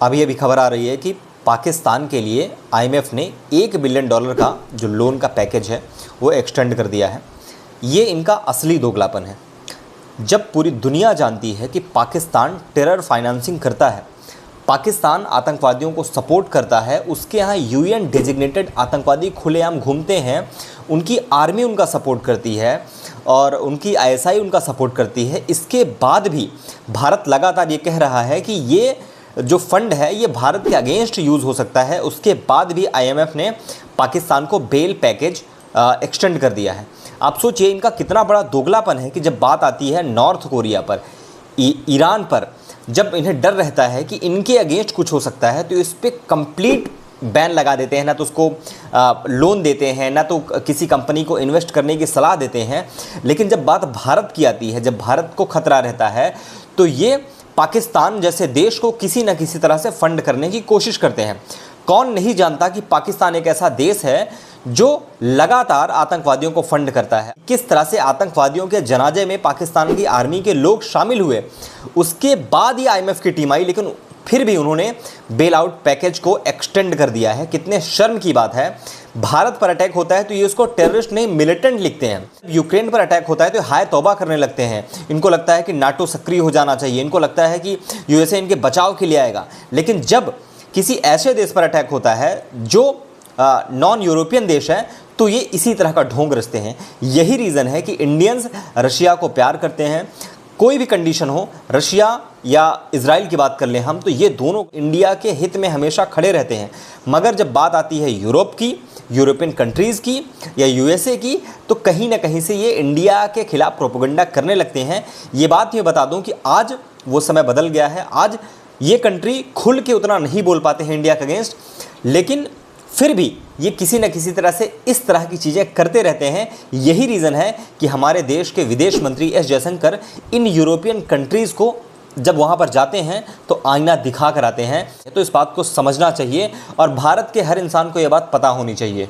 अभी अभी खबर आ रही है कि पाकिस्तान के लिए आईएमएफ ने $1 बिलियन का जो लोन का पैकेज है वो एक्सटेंड कर दिया है। ये इनका असली दोगलापन है। जब पूरी दुनिया जानती है कि पाकिस्तान टेरर फाइनेंसिंग करता है, पाकिस्तान आतंकवादियों को सपोर्ट करता है, उसके यहाँ यूएन डेजिग्नेटेड आतंकवादी खुलेआम घूमते हैं, उनकी आर्मी उनका सपोर्ट करती है और उनकी आईएसआई उनका सपोर्ट करती है, इसके बाद भी भारत लगातार ये कह रहा है कि ये जो फंड है ये भारत के अगेंस्ट यूज़ हो सकता है, उसके बाद भी आईएमएफ ने पाकिस्तान को बेल पैकेज एक्सटेंड कर दिया है। आप सोचिए इनका कितना बड़ा दोगलापन है कि जब बात आती है नॉर्थ कोरिया पर, ईरान पर, जब इन्हें डर रहता है कि इनके अगेंस्ट कुछ हो सकता है तो इस पर कंप्लीट बैन लगा देते हैं, ना तो उसको लोन देते हैं, ना तो किसी कंपनी को इन्वेस्ट करने की सलाह देते हैं। लेकिन जब बात भारत की आती है, जब भारत को खतरा रहता है, तो ये पाकिस्तान जैसे देश को किसी न किसी तरह से फंड करने की कोशिश करते हैं। कौन नहीं जानता कि पाकिस्तान एक ऐसा देश है जो लगातार आतंकवादियों को फंड करता है। किस तरह से आतंकवादियों के जनाजे में पाकिस्तान की आर्मी के लोग शामिल हुए, उसके बाद ही आईएमएफ की टीम आई, लेकिन फिर भी उन्होंने बेल आउट पैकेज को एक्सटेंड कर दिया है। कितने शर्म की बात है। भारत पर अटैक होता है तो ये उसको टेररिस्ट नहीं मिलिटेंट लिखते हैं। यूक्रेन पर अटैक होता है तो हाय तौबा करने लगते हैं। इनको लगता है कि नाटो सक्रिय हो जाना चाहिए, इनको लगता है कि यूएसए इनके बचाव के लिए आएगा। लेकिन जब किसी ऐसे देश पर अटैक होता है जो नॉन यूरोपियन देश है, तो ये इसी तरह का ढोंग रचते हैं। यही रीज़न है कि इंडियंस रशिया को प्यार करते हैं। कोई भी कंडीशन हो, रशिया या इजराइल की बात कर लें हम, तो ये दोनों इंडिया के हित में हमेशा खड़े रहते हैं। मगर जब बात आती है यूरोप की, यूरोपियन कंट्रीज़ की या यूएसए की, तो कहीं ना कहीं से ये इंडिया के खिलाफ प्रोपेगेंडा करने लगते हैं। ये बात मैं बता दूं कि आज वो समय बदल गया है। आज ये कंट्री खुल के उतना नहीं बोल पाते हैं इंडिया के अगेंस्ट, लेकिन फिर भी ये किसी न किसी तरह से इस तरह की चीज़ें करते रहते हैं। यही रीज़न है कि हमारे देश के विदेश मंत्री S Jaishankar in European countries को जब वहाँ पर जाते हैं तो आईना दिखा कर आते हैं। तो इस बात को समझना चाहिए और भारत के हर इंसान को ये बात पता होनी चाहिए।